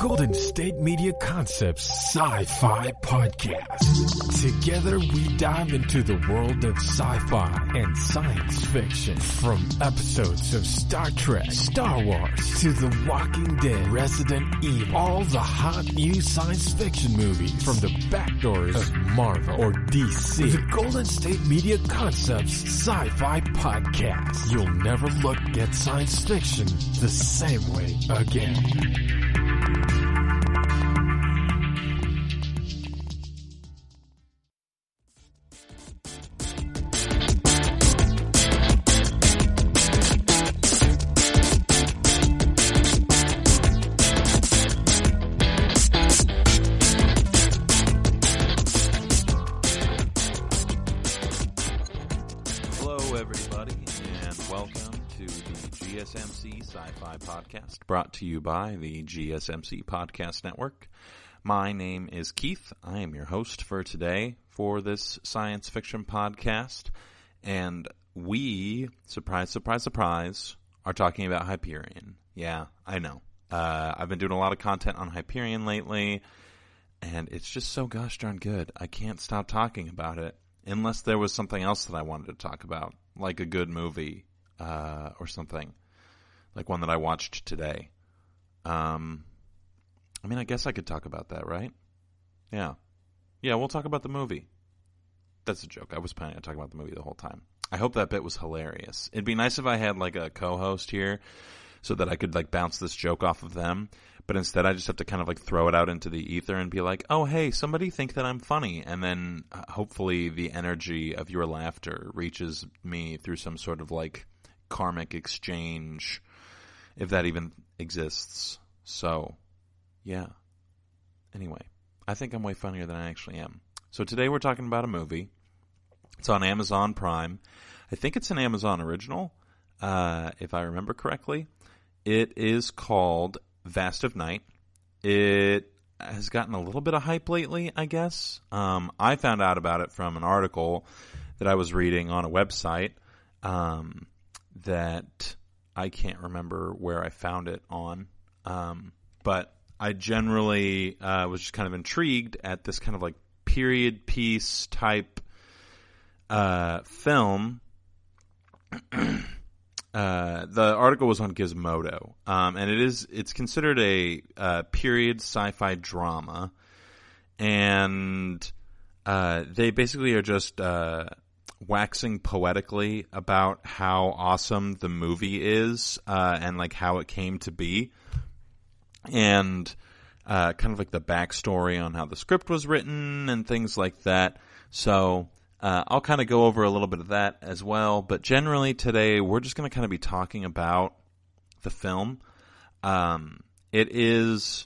Golden State Media Concepts Sci-Fi Podcast. Together we dive into the world of sci-fi and science fiction. From episodes of Star Trek, Star Wars, to The Walking Dead, Resident Evil, all the hot new science fiction movies from the back doors of Marvel or DC. The Golden State Media Concepts Sci-Fi Podcast. You'll never look at science fiction the same way again. GSMC Sci-Fi Podcast, brought to you by the GSMC Podcast Network. My name is Keith. I am your host for today for this science fiction podcast, and we, surprise, surprise, surprise, are talking about Hyperion. Yeah, I know. I've been doing a lot of content on Hyperion lately, and it's just so gosh darn good. I can't stop talking about it, unless there was something else that I wanted to talk about, like a good movie or something. Like one that I watched today. I mean, I guess I could talk about that, right? Yeah. Yeah, we'll talk about the movie. That's a joke. I was planning on talking about the movie the whole time. I hope that bit was hilarious. It'd be nice if I had, like, a co-host here so that I could, like, bounce this joke off of them. But instead, I just have to kind of, like, throw it out into the ether and be like, oh, hey, somebody think that I'm funny. And then hopefully the energy of your laughter reaches me through some sort of, like, karmic exchange, if that even exists. So, yeah. Anyway, I think I'm way funnier than I actually am. So today we're talking about a movie. It's on Amazon Prime. I think it's an Amazon original, if I remember correctly. It is called Vast of Night. It has gotten a little bit of hype lately, I guess. I found out about it from an article that I was reading on a website that I can't remember where I found it on, but I generally was just kind of intrigued at this kind of like period piece type film. The article was on Gizmodo, and it's considered a period sci-fi drama, and they basically are just waxing poetically about how awesome the movie is, and like how it came to be, and kind of like the backstory on how the script was written and things like that. So I'll kind of go over a little bit of that as well, but generally today we're just going to kind of be talking about the film. It is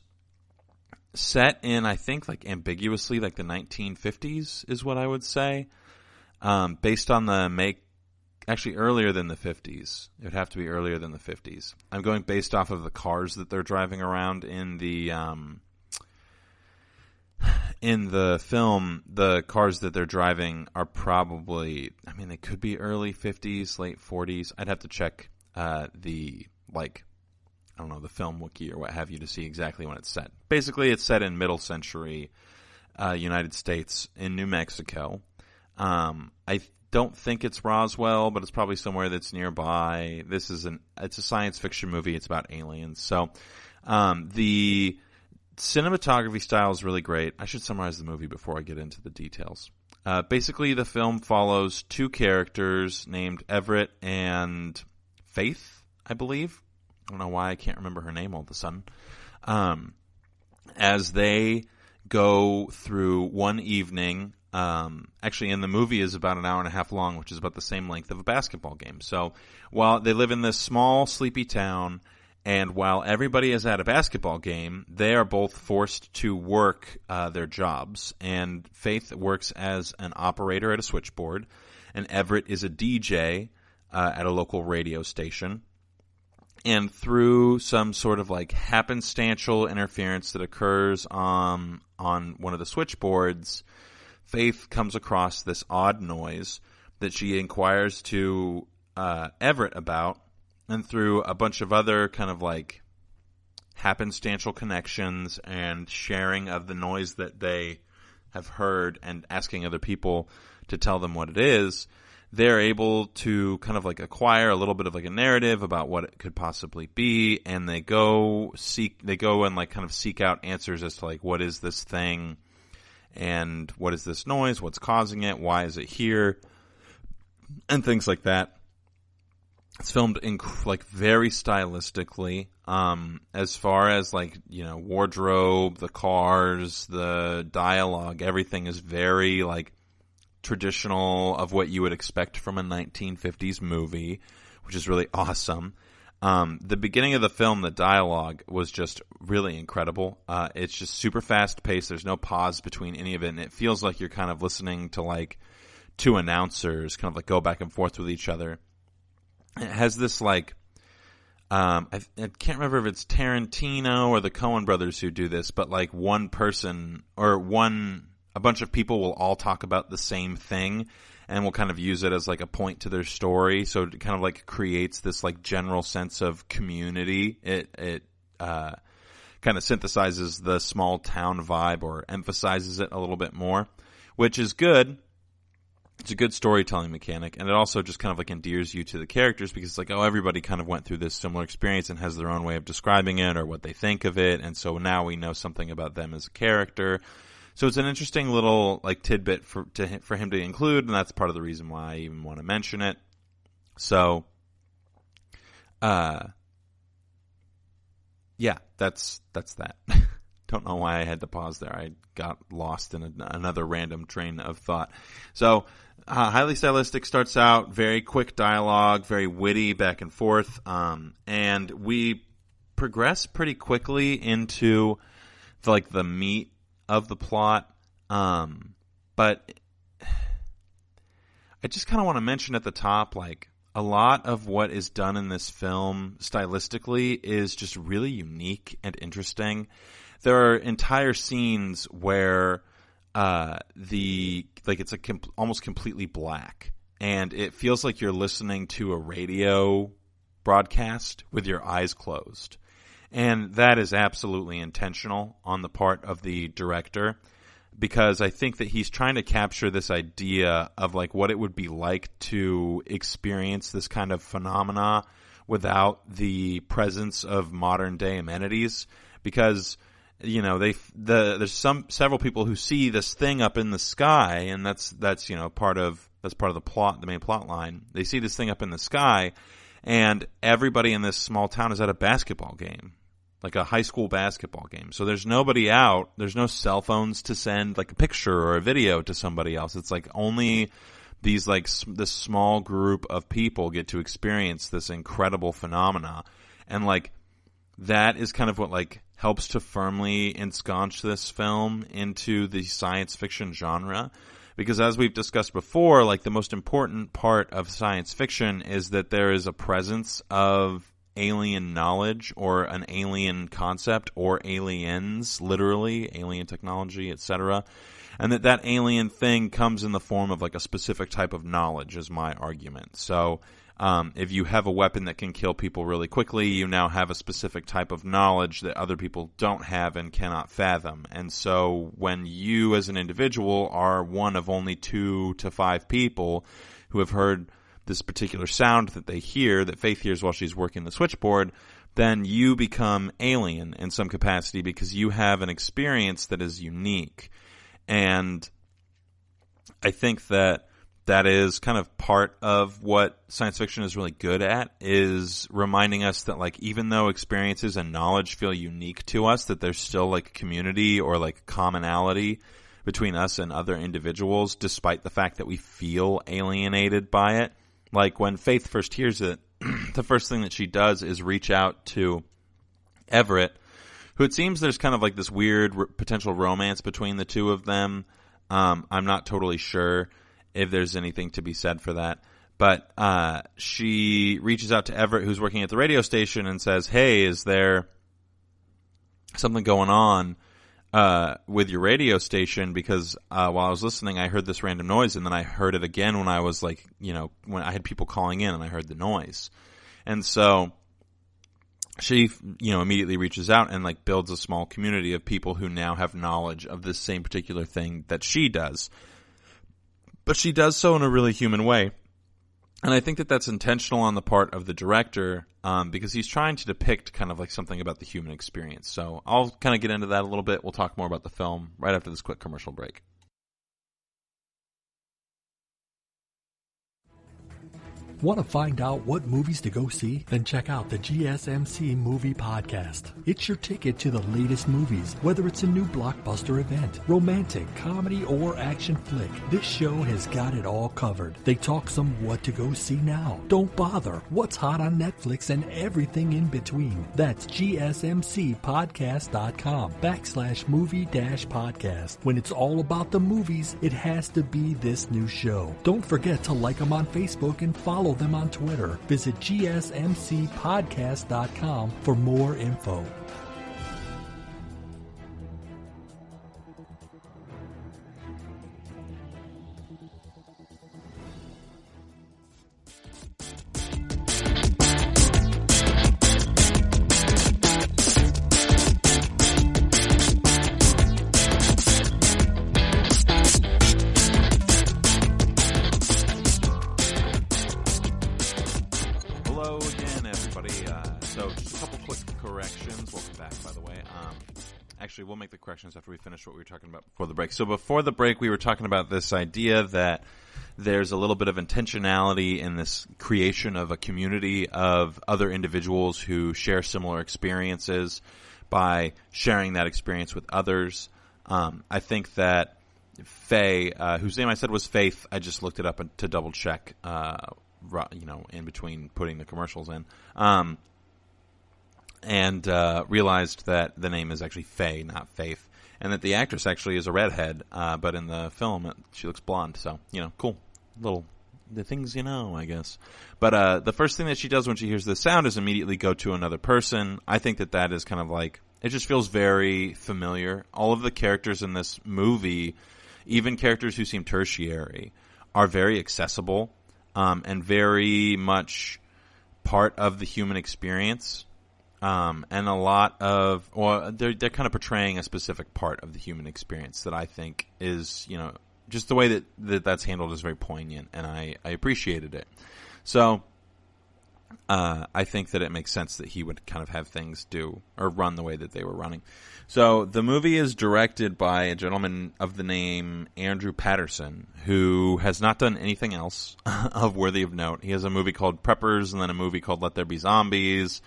set in, I think, like ambiguously like the 1950s is what I would say. Based on actually earlier than the 50s. It would have to be earlier than the 50s. I'm going based off of the cars that they're driving around in the film. The cars that they're driving are probably, I mean, they could be early 50s, late 40s. I'd have to check the film wiki or what have you to see exactly when it's set. Basically, it's set in middle century United States in New Mexico. I don't think it's Roswell, but it's probably somewhere that's nearby. It's a science fiction movie. It's about aliens. So, the cinematography style is really great. I should summarize the movie before I get into the details. Basically the film follows two characters named Everett and Faith, I believe. I don't know why I can't remember her name all of a sudden. As they go through one evening. Actually, in the movie is about an hour and a half long, which is about the same length of a basketball game. So while they live in this small, sleepy town, and while everybody is at a basketball game, they are both forced to work their jobs. And Faith works as an operator at a switchboard, and Everett is a DJ at a local radio station. And through some sort of like happenstantial interference that occurs on one of the switchboards, Faith comes across this odd noise that she inquires to Everett about, and through a bunch of other kind of like happenstantial connections and sharing of the noise that they have heard and asking other people to tell them what it is, they're able to kind of like acquire a little bit of like a narrative about what it could possibly be, and they go and like kind of seek out answers as to like, what is this thing, and what is this noise, what's causing it, why is it here, and things like that. It's filmed like very stylistically. As far as like, wardrobe, the cars, the dialogue, everything is very like traditional of what you would expect from a 1950s movie, which is really awesome. The beginning of the film, the dialogue was just really incredible. It's just super fast paced. There's no pause between any of it, and it feels like you're kind of listening to like two announcers kind of like go back and forth with each other. It has this like, I can't remember if it's Tarantino or the Coen brothers who do this, but like one person or a bunch of people will all talk about the same thing and will kind of use it as like a point to their story. So it kind of like creates this like general sense of community. It kind of synthesizes the small town vibe or emphasizes it a little bit more, which is good. It's a good storytelling mechanic, and it also just kind of like endears you to the characters because it's like, oh, everybody kind of went through this similar experience and has their own way of describing it or what they think of it, and so now we know something about them as a character. So it's an interesting little like tidbit for him to include, and that's part of the reason why I even want to mention it. So, yeah, that's that. Don't know why I had to pause there. I got lost in another random train of thought. So, highly stylistic, starts out, very quick dialogue, very witty back and forth, and we progress pretty quickly into the meat of the plot. But I just kind of want to mention at the top, like, a lot of what is done in this film stylistically is just really unique and interesting. There are entire scenes where it's almost completely black, and it feels like you're listening to a radio broadcast with your eyes closed. And that is absolutely intentional on the part of the director, because I think that he's trying to capture this idea of like what it would be like to experience this kind of phenomena without the presence of modern day amenities, because there's several people who see this thing up in the sky, and that's part of the plot, the main plot line. They see this thing up in the sky, and everybody in this small town is at a basketball game, like a high school basketball game. So there's nobody out. There's no cell phones to send like a picture or a video to somebody else. It's like only these this small group of people get to experience this incredible phenomena, and like that is kind of what like helps to firmly ensconce this film into the science fiction genre. Because as we've discussed before, like the most important part of science fiction is that there is a presence of alien knowledge or an alien concept or aliens, literally, alien technology, etc. And that alien thing comes in the form of like a specific type of knowledge is my argument. So if you have a weapon that can kill people really quickly, you now have a specific type of knowledge that other people don't have and cannot fathom. And so when you as an individual are one of only 2 to 5 people who have heard this particular sound that they hear, that Faith hears while she's working the switchboard, then you become alien in some capacity because you have an experience that is unique. And I think that is kind of part of what science fiction is really good at, is reminding us that like even though experiences and knowledge feel unique to us, that there's still like community or like commonality between us and other individuals, despite the fact that we feel alienated by it. Like when Faith first hears it, the first thing that she does is reach out to Everett, who it seems there's kind of like this weird potential romance between the two of them. I'm not totally sure if there's anything to be said for that. But she reaches out to Everett, who's working at the radio station, and says, hey, is there something going on with your radio station? Because while I was listening, I heard this random noise, and then I heard it again when I was like, when I had people calling in and I heard the noise. And so she, immediately reaches out and like builds a small community of people who now have knowledge of this same particular thing that she does. But she does so in a really human way. And I think that that's intentional on the part of the director, because he's trying to depict kind of like something about the human experience. So I'll kind of get into that a little bit. We'll talk more about the film right after this quick commercial break. Want to find out what movies to go see? Then check out the GSMC Movie Podcast. It's your ticket to the latest movies, whether it's a new blockbuster event, romantic, comedy, or action flick. This show has got it all covered. They talk some what to go see now. Don't bother. What's hot on Netflix and everything in between. That's gsmcpodcast.com/movie-podcast. When it's all about the movies, it has to be this new show. Don't forget to like them on Facebook and follow them on Twitter. Visit gsmcpodcast.com for more info. We'll make the corrections after we finish what we were talking about before the break. So before the break, we were talking about this idea that there's a little bit of intentionality in this creation of a community of other individuals who share similar experiences by sharing that experience with others. I think that Faye, whose name I said was Faith, I just looked it up to double check, in between putting the commercials in. And realized that the name is actually Faye, not Faith, and that the actress actually is a redhead, but in the film she looks blonde. So, cool. The things I guess. But the first thing that she does when she hears the sound is immediately go to another person. I think that is kind of like, it just feels very familiar. All of the characters in this movie, even characters who seem tertiary, are very accessible and very much part of the human experience. And a lot of, they're kind of portraying a specific part of the human experience that I think is, just the way that's handled is very poignant, and I appreciated it. So, I think that it makes sense that he would kind of have things do or run the way that they were running. So, the movie is directed by a gentleman of the name Andrew Patterson, who has not done anything else of worthy of note. He has a movie called Preppers and then a movie called Let There Be Zombies.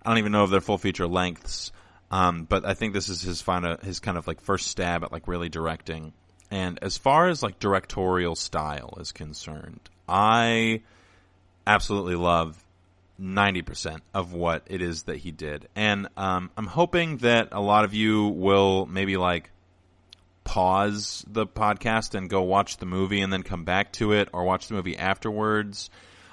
I don't even know if they're full feature lengths, but I think this is his kind of like first stab at like really directing. And as far as like directorial style is concerned, I absolutely love 90% of what it is that he did. And I'm hoping that a lot of you will maybe like pause the podcast and go watch the movie and then come back to it, or watch the movie afterwards.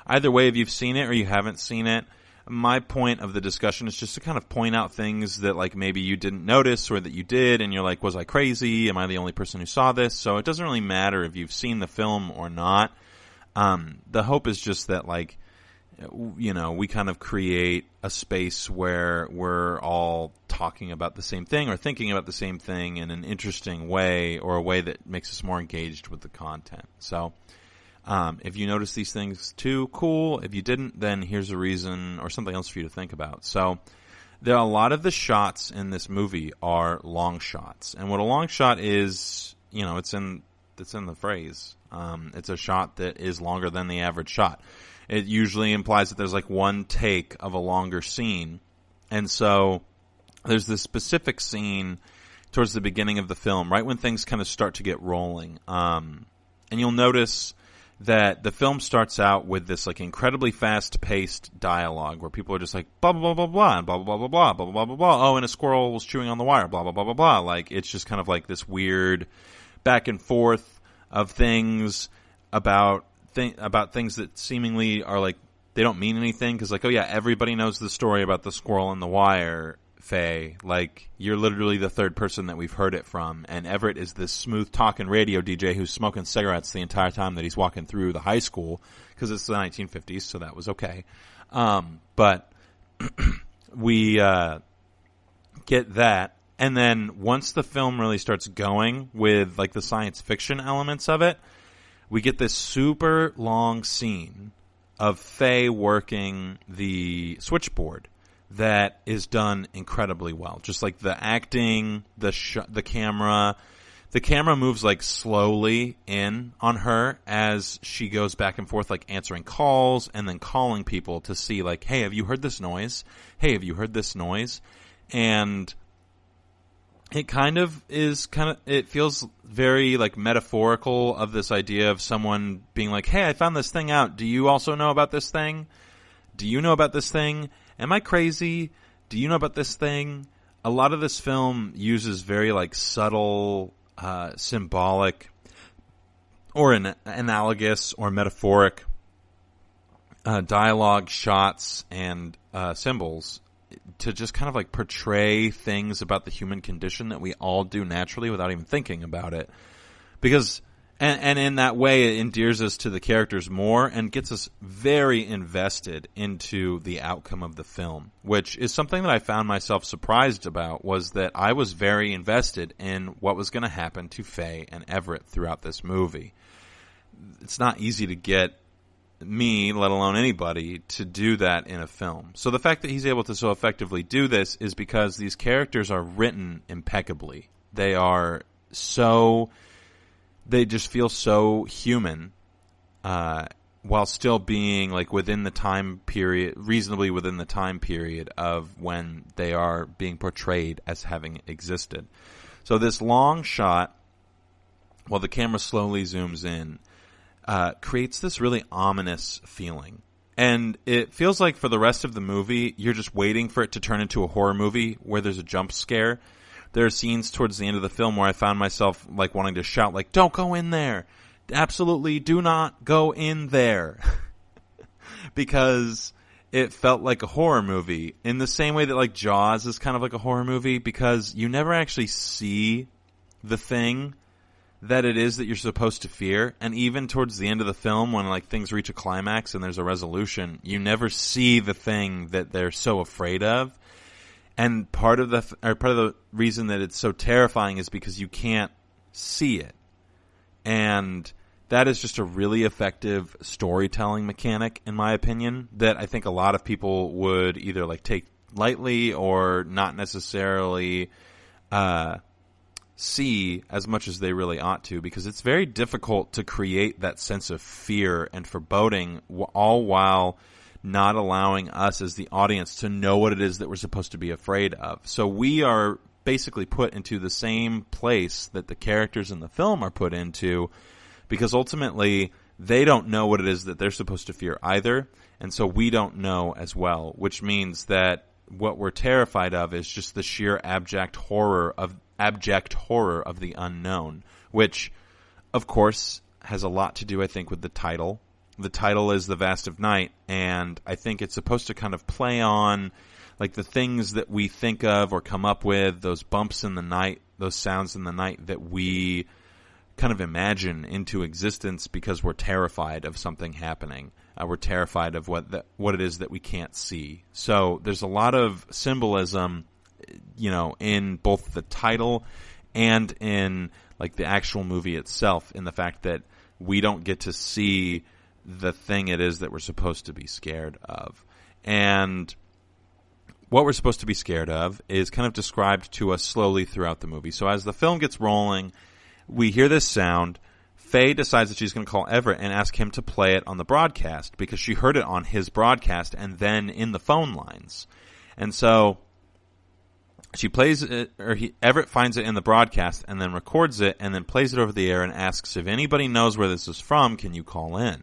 Either way, if you've seen it or you haven't seen it, my point of the discussion is just to kind of point out things that like maybe you didn't notice or that you did, and you're like, was I crazy? Am I the only person who saw this? So it doesn't really matter if you've seen the film or not. The hope is just that like, we kind of create a space where we're all talking about the same thing or thinking about the same thing in an interesting way, or a way that makes us more engaged with the content. So if you notice these things too, cool. If you didn't, then here's a reason or something else for you to think about. So there are a lot of the shots in this movie are long shots. And what a long shot is, it's in the phrase. It's a shot that is longer than the average shot. It usually implies that there's like one take of a longer scene. And so there's this specific scene towards the beginning of the film, right when things kind of start to get rolling. And you'll notice that the film starts out with this like incredibly fast-paced dialogue where people are just like blah blah blah blah blah and blah blah blah blah blah blah blah blah. Oh, and a squirrel was chewing on the wire. Blah blah blah blah blah. Like it's just kind of like this weird back and forth of things about things that seemingly are like they don't mean anything, because like, oh yeah, everybody knows the story about the squirrel and the wire. Faye, like, you're literally the third person that we've heard it from, and Everett is this smooth-talking radio DJ who's smoking cigarettes the entire time that he's walking through the high school, because it's the 1950s, so that was okay. But we get that. And then once the film really starts going with like the science fiction elements of it, we get this super long scene of Faye working the switchboard that is done incredibly well. Just like the acting, the camera. The camera moves like slowly in on her as she goes back and forth, like answering calls and then calling people to see like, hey, have you heard this noise? Hey, have you heard this noise? And it it feels very like metaphorical of this idea of someone being like, hey, I found this thing out. Do you also know about this thing? Do you know about this thing? Am I crazy? Do you know about this thing? A lot of this film uses very like subtle, symbolic or analogous or metaphoric dialogue, shots, and symbols to just kind of like portray things about the human condition that we all do naturally without even thinking about it. Because, and in that way, it endears us to the characters more and gets us very invested into the outcome of the film, which is something that I found myself surprised about, was that I was very invested in what was going to happen to Faye and Everett throughout this movie. It's not easy to get me, let alone anybody, to do that in a film. So the fact that he's able to so effectively do this is because these characters are written impeccably. They just feel so human, while still being like within the time period, reasonably within the time period of when they are being portrayed as having existed. So this long shot, while the camera slowly zooms in, creates this really ominous feeling. And it feels like for the rest of the movie, you're just waiting for it to turn into a horror movie where there's a jump scare. There are scenes towards the end of the film where I found myself like wanting to shout, like, don't go in there. Absolutely do not go in there. Because it felt like a horror movie in the same way that like Jaws is kind of like a horror movie, because you never actually see the thing that it is that you're supposed to fear. And even towards the end of the film, when like things reach a climax and there's a resolution, you never see the thing that they're so afraid of. And part of the reason that it's so terrifying is because you can't see it. And that is just a really effective storytelling mechanic, in my opinion, that I think a lot of people would either like take lightly or not necessarily see as much as they really ought to, because it's very difficult to create that sense of fear and foreboding, all while not allowing us as the audience to know what it is that we're supposed to be afraid of. So we are basically put into the same place that the characters in the film are put into, because ultimately they don't know what it is that they're supposed to fear either, and so we don't know as well, which means that what we're terrified of is just the sheer abject horror of the unknown, which, of course, has a lot to do, I think, with the title. The title is The Vast of Night, and I think it's supposed to kind of play on like the things that we think of or come up with, those bumps in the night, those sounds in the night that we kind of imagine into existence because we're terrified of something happening. We're terrified of what it is that we can't see. So there's a lot of symbolism, in both the title and in like the actual movie itself, in the fact that we don't get to see the thing it is that we're supposed to be scared of. And what we're supposed to be scared of is kind of described to us slowly throughout the movie. So as the film gets rolling, we hear this sound. Faye decides that she's going to call Everett and ask him to play it on the broadcast, because she heard it on his broadcast and then in the phone lines. And so she plays it, Everett finds it in the broadcast and then records it and then plays it over the air and asks, if anybody knows where this is from, can you call in?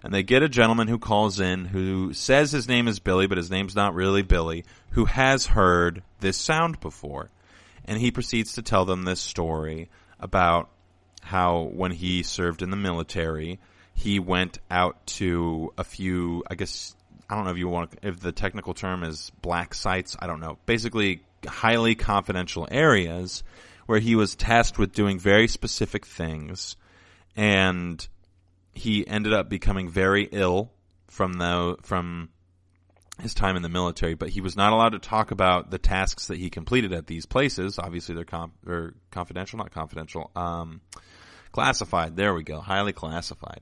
And they get a gentleman who calls in who says his name is Billy, but his name's not really Billy, who has heard this sound before. And he proceeds to tell them this story about how when he served in the military, he went out to a few, I guess, I don't know if the technical term is black sites, I don't know. Basically, highly confidential areas where he was tasked with doing very specific things, and he ended up becoming very ill from his time in the military, but he was not allowed to talk about the tasks that he completed at these places. Obviously, they're confidential, not confidential, classified. There we go, highly classified.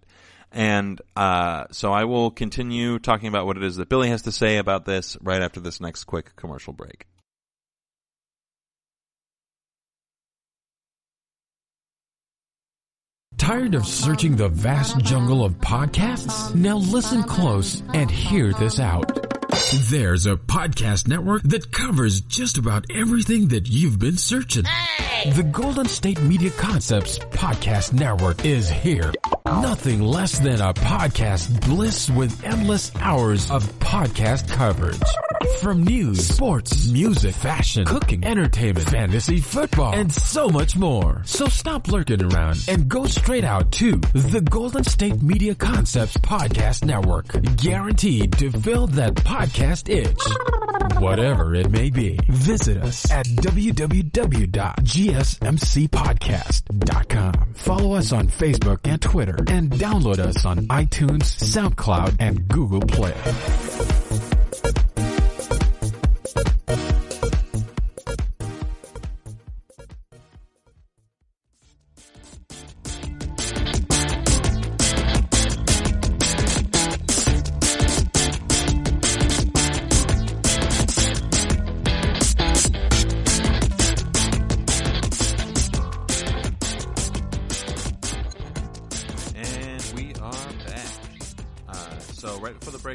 And so I will continue talking about what it is that Billy has to say about this right after this next quick commercial break. Tired of searching the vast jungle of podcasts? Now listen close and hear this out. There's a podcast network that covers just about everything that you've been searching. Hey! The Golden State Media Concepts Podcast Network is here. Nothing less than a podcast bliss with endless hours of podcast coverage. From news, sports, music, fashion, cooking, entertainment, fantasy, football, and so much more. So stop lurking around and go straight out to the Golden State Media Concepts Podcast Network. Guaranteed to fill that podcast itch. Whatever it may be. Visit us at www.gsmcpodcast.com. Follow us on Facebook and Twitter, and download us on iTunes, SoundCloud, and Google Play.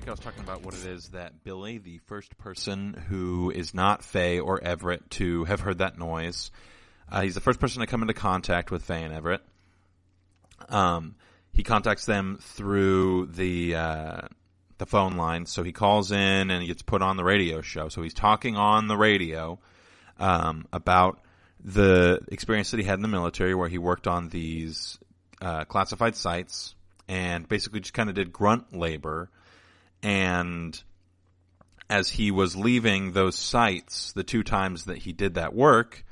I was talking about what it is that Billy, the first person who is not Faye or Everett to have heard that noise, he's the first person to come into contact with Faye and Everett. He contacts them through the phone line, so he calls in and he gets put on the radio show. So he's talking on the radio about the experience that he had in the military, where he worked on these classified sites and basically just kind of did grunt labor. And as he was leaving those sites, the two times that he did that work,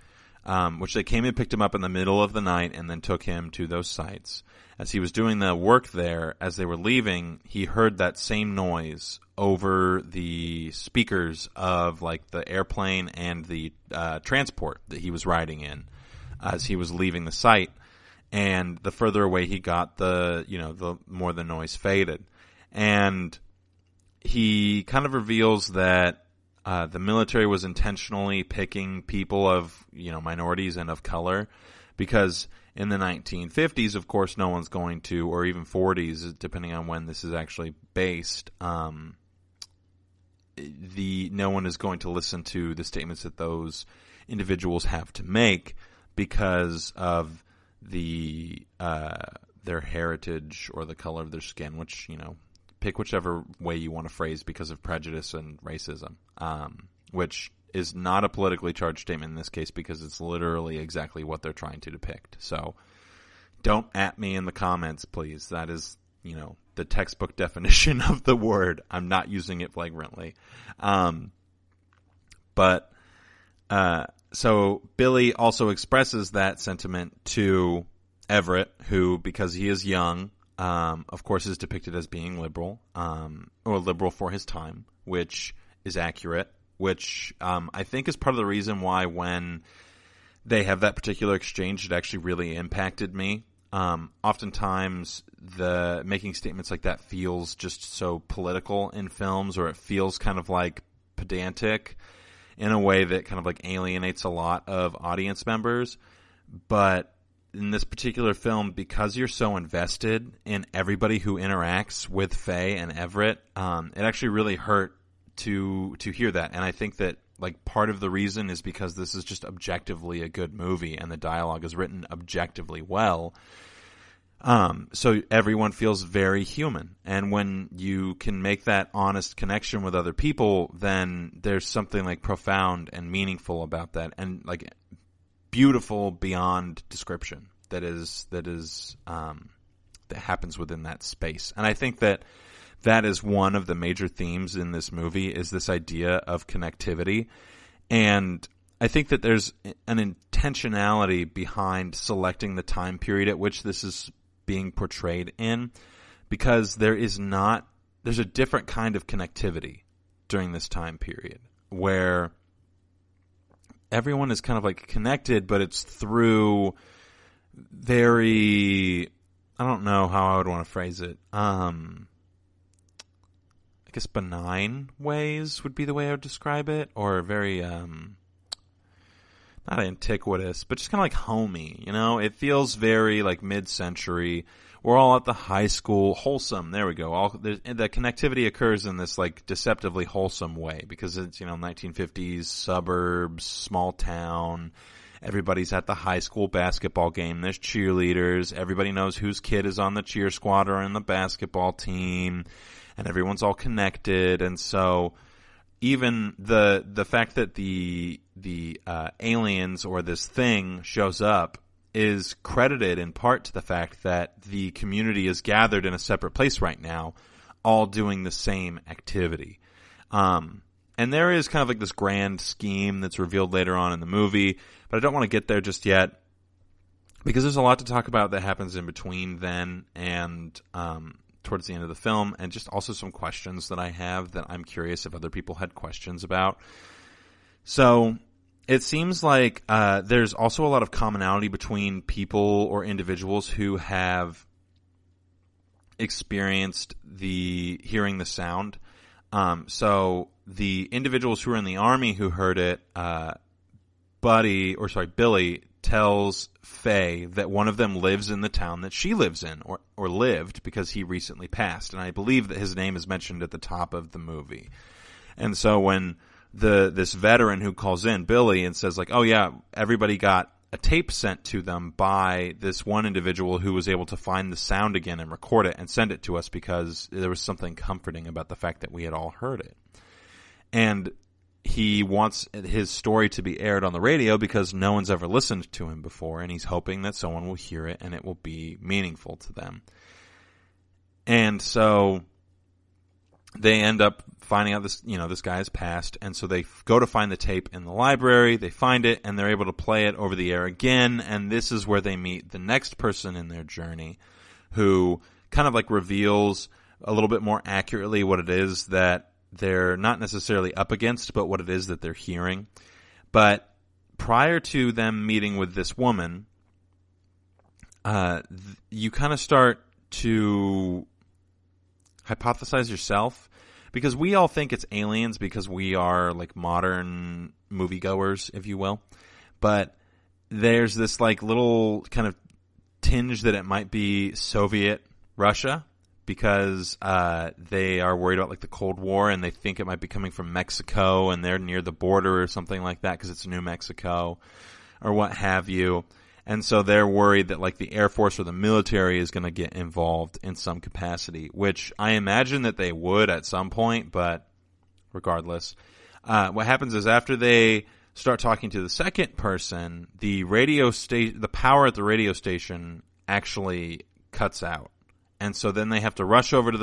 which they came and picked him up in the middle of the night and then took him to those sites. As he was doing the work there, as they were leaving, he heard that same noise over the speakers of like the airplane and the transport that he was riding in as he was leaving the site. And the further away he got, the more the noise faded. And he kind of reveals that the military was intentionally picking people of, minorities and of color, because in the 1950s, of course, no one's going to, or even 40s, depending on when this is actually based, no one is going to listen to the statements that those individuals have to make because of their heritage or the color of their skin, which, pick whichever way you want to phrase, because of prejudice and racism, which is not a politically charged statement in this case because it's literally exactly what they're trying to depict. So don't at me in the comments, please. That is, the textbook definition of the word. I'm not using it flagrantly. So Billy also expresses that sentiment to Everett, who, because he is young, of course, is depicted as being liberal, or liberal for his time, which is accurate, which I think is part of the reason why when they have that particular exchange, it actually really impacted me. Oftentimes, making statements like that feels just so political in films, or it feels kind of like pedantic in a way that kind of like alienates a lot of audience members. But in this particular film, because you're so invested in everybody who interacts with Faye and Everett, it actually really hurt to hear that. And I think that like part of the reason is because this is just objectively a good movie and the dialogue is written objectively well. So everyone feels very human. And when you can make that honest connection with other people, then there's something like profound and meaningful about that, and like beautiful beyond description that happens within that space. And I think that is one of the major themes in this movie, is this idea of connectivity. And I think that there's an intentionality behind selecting the time period at which this is being portrayed in, because there's a different kind of connectivity during this time period where everyone is kind of like connected, but it's through very, I don't know how I would want to phrase it. I guess benign ways would be the way I would describe it, or very, not antiquitous, but just kind of like homey, you know? It feels very like mid-century. We're all at the high school, wholesome. There we go. The connectivity occurs in this like deceptively wholesome way because it's, 1950s suburbs, small town. Everybody's at the high school basketball game. There's cheerleaders. Everybody knows whose kid is on the cheer squad or in the basketball team, and everyone's all connected. And so even the fact that the aliens or this thing shows up is credited in part to the fact that the community is gathered in a separate place right now, all doing the same activity. And there is kind of like this grand scheme that's revealed later on in the movie, but I don't want to get there just yet because there's a lot to talk about that happens in between then and towards the end of the film, and just also some questions that I have that I'm curious if other people had questions about. So it seems like there's also a lot of commonality between people or individuals who have experienced hearing the sound. So the individuals who were in the army who heard it, Billy tells Faye that one of them lives in the town that she lives in, or lived, because he recently passed. And I believe that his name is mentioned at the top of the movie. And so when this veteran who calls in, Billy, and says like, oh yeah, everybody got a tape sent to them by this one individual who was able to find the sound again and record it and send it to us because there was something comforting about the fact that we had all heard it. And he wants his story to be aired on the radio because no one's ever listened to him before, and he's hoping that someone will hear it and it will be meaningful to them. And so they end up finding out this guy has passed, and so they go to find the tape in the library, they find it, and they're able to play it over the air again, and this is where they meet the next person in their journey who kind of like reveals a little bit more accurately what it is that they're not necessarily up against, but what it is that they're hearing. But prior to them meeting with this woman, you kind of start to hypothesize yourself, because we all think it's aliens because we are like modern moviegoers, if you will. But there's this like little kind of tinge that it might be Soviet Russia, because they are worried about like the Cold War, and they think it might be coming from Mexico, and they're near the border or something like that because it's New Mexico or what have you. And so they're worried that like the Air Force or the military is going to get involved in some capacity, which I imagine that they would at some point, but regardless. What happens is after they start talking to the second person, the power at the radio station actually cuts out. And so then they have to rush over to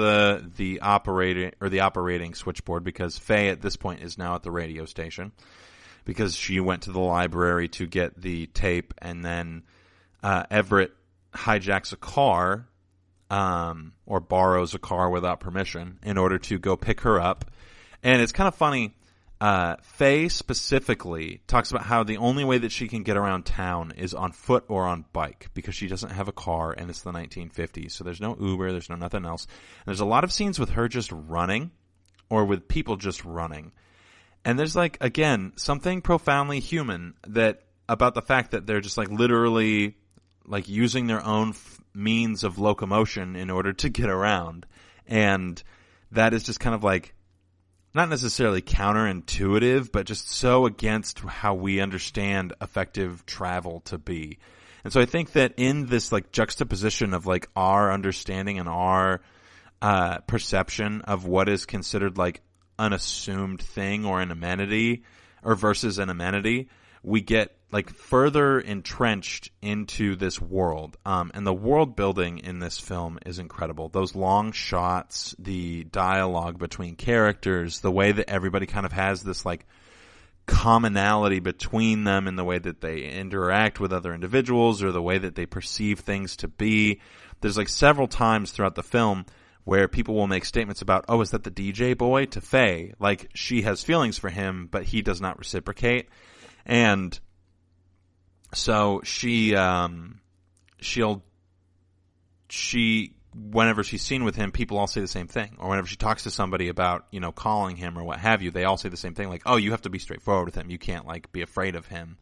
the operating switchboard, because Faye at this point is now at the radio station, because she went to the library to get the tape, and then Everett hijacks a car or borrows a car without permission in order to go pick her up. And it's kind of funny. Faye specifically talks about how the only way that she can get around town is on foot or on bike, because she doesn't have a car, and it's the 1950s. So there's no Uber, there's no nothing else. And there's a lot of scenes with her just running, or with people just running. And there's like, again, something profoundly human about the fact that they're just like literally like using their own means of locomotion in order to get around. And that is just kind of like, not necessarily counterintuitive, but just so against how we understand effective travel to be. And so I think that in this like juxtaposition of like our understanding and our perception of what is considered like an assumed thing or an amenity, or versus an amenity, we get like further entrenched into this world. And the world building in this film is incredible. Those long shots, the dialogue between characters, the way that everybody kind of has this like commonality between them in the way that they interact with other individuals, or the way that they perceive things to be. There's like several times throughout the film where people will make statements about, oh, is that the DJ boy, to Faye? Like, she has feelings for him, but he does not reciprocate. And so whenever she's seen with him, people all say the same thing. Or whenever she talks to somebody about, calling him or what have you, they all say the same thing. Like, oh, you have to be straightforward with him. You can't, be afraid of him.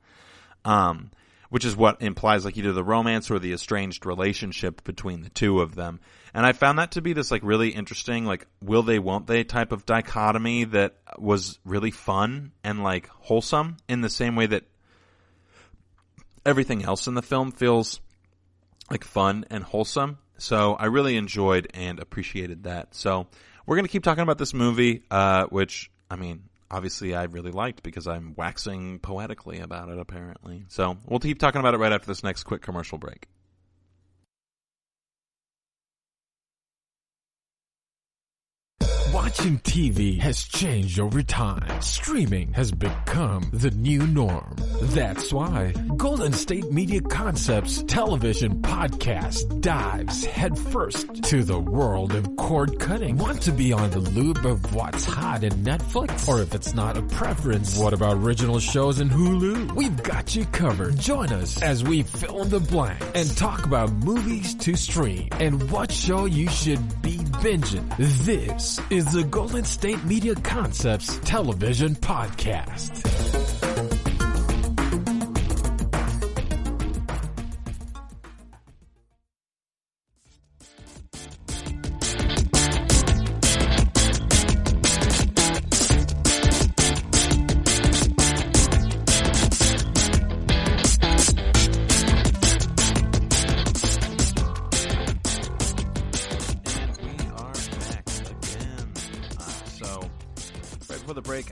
Which is what implies, either the romance or the estranged relationship between the two of them. And I found that to be this, really interesting, will they, won't they type of dichotomy that was really fun and, wholesome, in the same way that everything else in the film feels fun and wholesome. So I really enjoyed and appreciated that. So we're going to keep talking about this movie, which, obviously I really liked because I'm waxing poetically about it, apparently. So we'll keep talking about it right after this next quick commercial break. Watching TV has changed over time. Streaming has become the new norm. That's why Golden State Media Concepts television podcast dives headfirst to the world of cord cutting. Want to be on the loop of what's hot in Netflix? Or if it's not a preference, what about original shows in Hulu? We've got you covered. Join us as we fill in the blank and talk about movies to stream and what show you should be binging. This is the Golden State Media Concepts television podcast.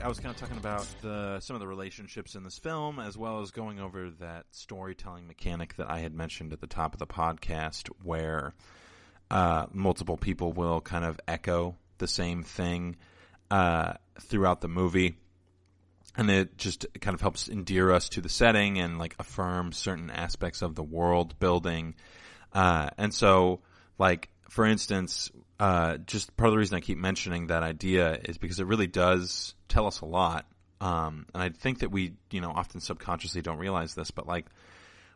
I was kind of talking about some of the relationships in this film, as well as going over that storytelling mechanic that I had mentioned at the top of the podcast, where multiple people will kind of echo the same thing throughout the movie. And it just kind of helps endear us to the setting and affirm certain aspects of the world building. And so, for instance, just part of the reason I keep mentioning that idea is because it really does tell us a lot. And I think that we, often subconsciously don't realize this, but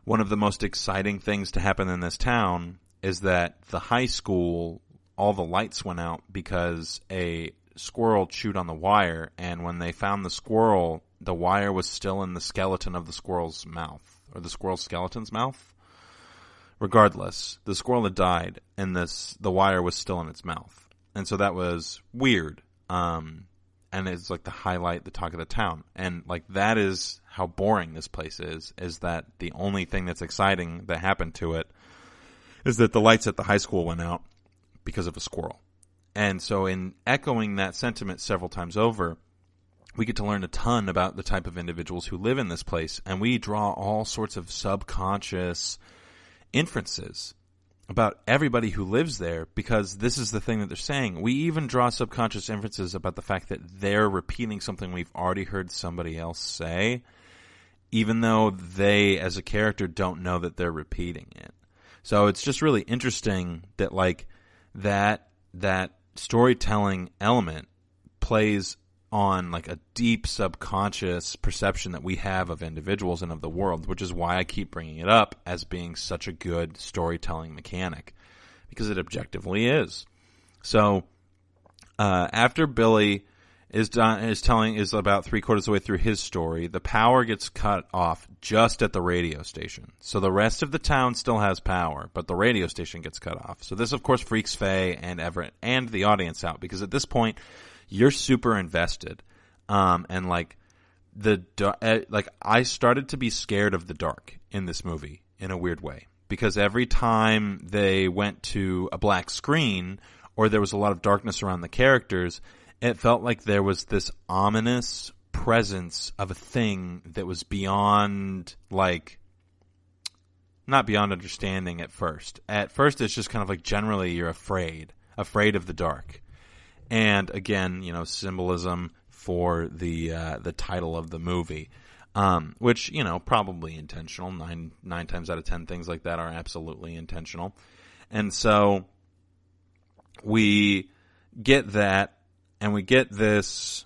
one of the most exciting things to happen in this town is that the high school, all the lights went out because a squirrel chewed on the wire. And when they found the squirrel, the wire was still in the skeleton of the squirrel's mouth, or the squirrel's skeleton's mouth. Regardless, the squirrel had died, and the wire was still in its mouth. And so that was weird. And it's the highlight, the talk of the town. And that is how boring this place is that the only thing that's exciting that happened to it is that the lights at the high school went out because of a squirrel. And so in echoing that sentiment several times over, we get to learn a ton about the type of individuals who live in this place. And we draw all sorts of subconscious inferences about everybody who lives there, because this is the thing that they're saying. We even draw subconscious inferences about the fact that they're repeating something we've already heard somebody else say, even though they, as a character, don't know that they're repeating it. So it's just really interesting that that storytelling element plays on a deep subconscious perception that we have of individuals and of the world, which is why I keep bringing it up as being such a good storytelling mechanic, because it objectively is. So after Billy is about 3/4 of the way through his story, the power gets cut off just at the radio station. So the rest of the town still has power, but the radio station gets cut off. So this, of course, freaks Faye and Everett and the audience out, because at this point you're super invested. And I started to be scared of the dark in this movie in a weird way, because every time they went to a black screen or there was a lot of darkness around the characters, it felt like there was this ominous presence of a thing that was beyond, not beyond understanding at first. At first, it's just kind of generally you're afraid of the dark. And again, symbolism for the title of the movie, which, probably intentional. Nine times out of 10 things like that are absolutely intentional. And so we get that, and we get this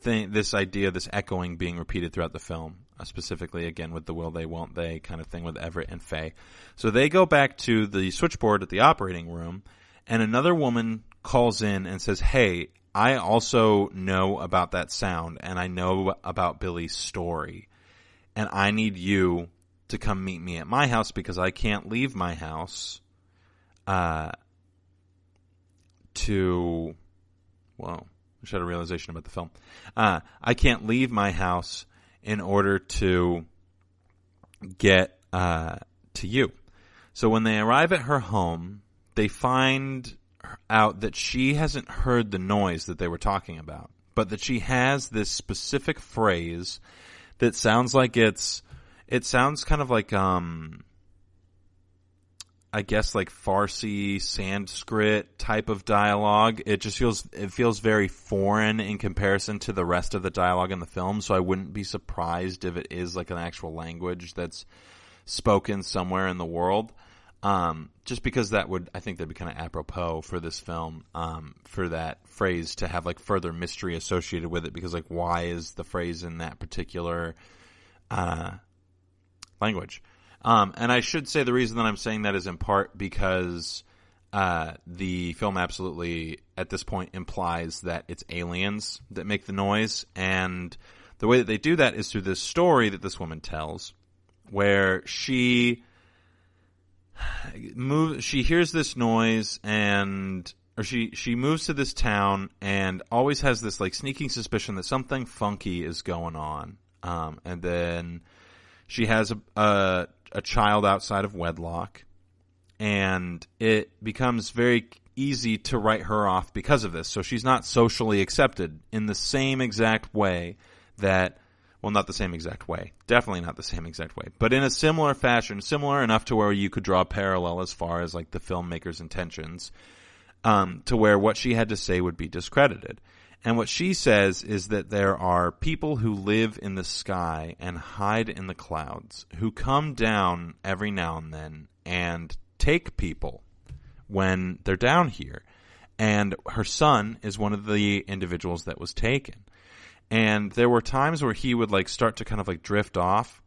thing, this idea, this echoing being repeated throughout the film, specifically again with the will they, won't they kind of thing with Everett and Faye. So they go back to the switchboard at the operating room, and another woman calls in and says, "Hey, I also know about that sound, and I know about Billy's story, and I need you to come meet me at my house because I can't leave my house I just had a realization about the film. I can't leave my house in order to get to you." So when they arrive at her home, they find out that she hasn't heard the noise that they were talking about, but that she has this specific phrase that sounds like it sounds kind of like I guess like Farsi Sanskrit type of dialogue. It feels very foreign in comparison to the rest of the dialogue in the film, so I wouldn't be surprised if it is like an actual language that's spoken somewhere in the world. Just because I think that'd be kind of apropos for this film, for that phrase to have like further mystery associated with it, because like why is the phrase in that particular language? And I should say the reason that I'm saying that is in part because the film absolutely, at this point, implies that it's aliens that make the noise. And the way that they do that is through this story that this woman tells, where she hears this noise or she moves to this town and always has this like sneaking suspicion that something funky is going on. And then she has a child outside of wedlock, and it becomes very easy to write her off because of this. So she's not socially accepted in the same exact way not the same exact way, definitely not the same exact way, but in a similar fashion, similar enough to where you could draw a parallel as far as like the filmmaker's intentions, to where what she had to say would be discredited. And what she says is that there are people who live in the sky and hide in the clouds who come down every now and then and take people when they're down here. And her son is one of the individuals that was taken. And there were times where he would like start to kind of like drift off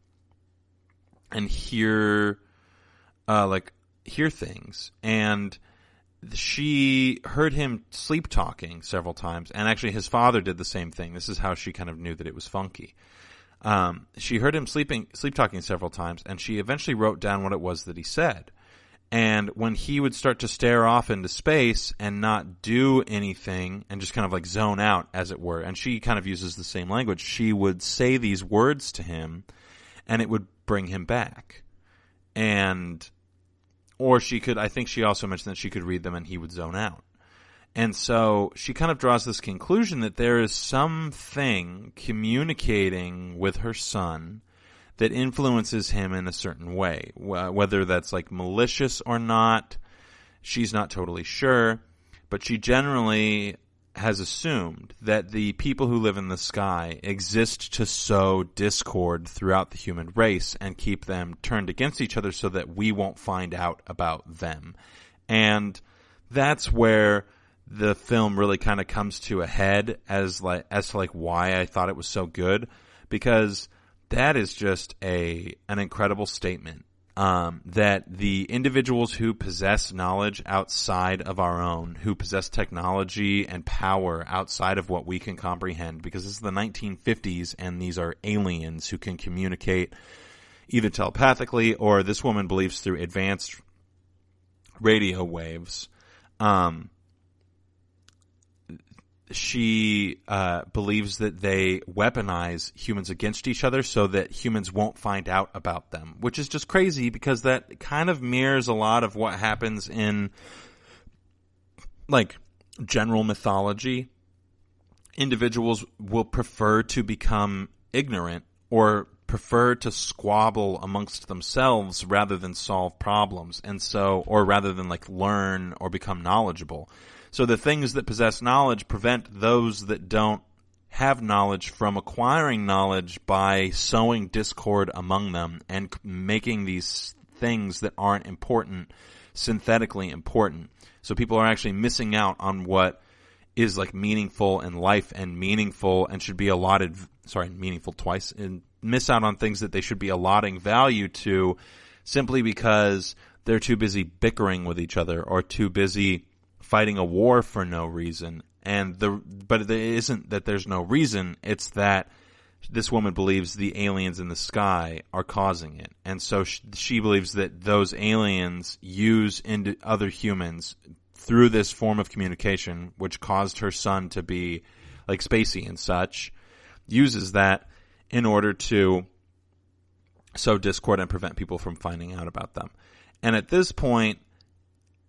and hear things. And she heard him sleep talking several times, and actually his father did the same thing. This is how she kind of knew that it was funky. She heard him sleep talking several times, and she eventually wrote down what it was that he said. And when he would start to stare off into space and not do anything and just kind of like zone out, as it were, and she kind of uses the same language, she would say these words to him, and it would bring him back. Or I think she also mentioned that she could read them and he would zone out. And so she kind of draws this conclusion that there is something communicating with her son that influences him in a certain way. Whether that's like malicious or not, she's not totally sure, but she generally has assumed that the people who live in the sky exist to sow discord throughout the human race and keep them turned against each other so that we won't find out about them. And that's where the film really kind of comes to a head as to why I thought it was so good, because that is just an incredible statement. That the individuals who possess knowledge outside of our own, who possess technology and power outside of what we can comprehend, because this is the 1950s and these are aliens who can communicate either telepathically or, this woman believes, through advanced radio waves. She believes that they weaponize humans against each other so that humans won't find out about them, which is just crazy because that kind of mirrors a lot of what happens in like general mythology. Individuals will prefer to become ignorant or prefer to squabble amongst themselves rather than solve problems, and so, or rather than like learn or become knowledgeable. So the things that possess knowledge prevent those that don't have knowledge from acquiring knowledge by sowing discord among them and making these things that aren't important synthetically important. So people are actually missing out on what is like meaningful in life and meaningful and should be allotted, meaningful twice, and miss out on things that they should be allotting value to simply because they're too busy bickering with each other or too busy fighting a war for no reason. But it isn't that there's no reason, it's that this woman believes the aliens in the sky are causing it. And so she believes that those aliens use into other humans through this form of communication, which caused her son to be like spacey and such, uses that in order to sow discord and prevent people from finding out about them. And at this point,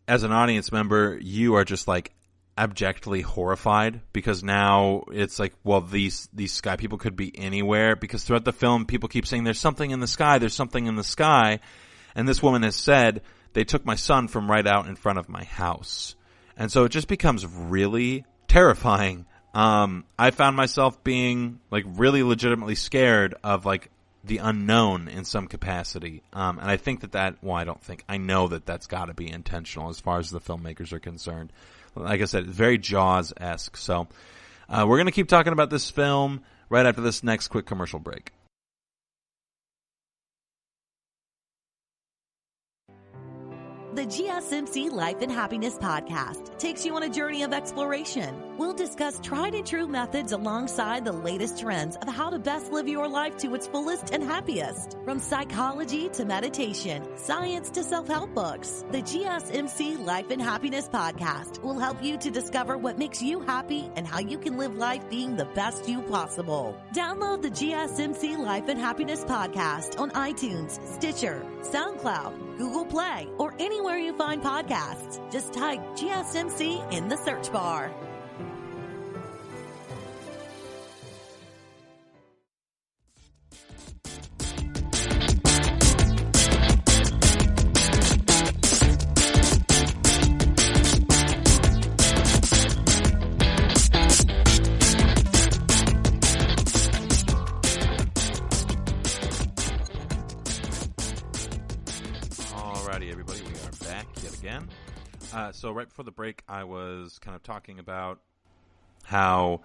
as an audience member, you are just like abjectly horrified, because now it's like, well, these sky people could be anywhere, because throughout the film people keep saying there's something in the sky, there's something in the sky. And this woman has said, they took my son from right out in front of my house. And so it just becomes really terrifying. I found myself being like really legitimately scared of like the unknown in some capacity. And I think I know that that's got to be intentional as far as the filmmakers are concerned. Like I said, very Jaws-esque. So we're going to keep talking about this film right after this next quick commercial break. The GSMC Life and Happiness Podcast takes you on a journey of exploration. We'll discuss tried and true methods alongside the latest trends of how to best live your life to its fullest and happiest. From psychology to meditation, science to self-help books, the GSMC Life and Happiness Podcast will help you to discover what makes you happy and how you can live life being the best you possible. Download the GSMC Life and Happiness Podcast on iTunes, Stitcher, SoundCloud, Google Play, or anywhere you find podcasts. Just type GSMC in the search bar. So right before the break, I was kind of talking about how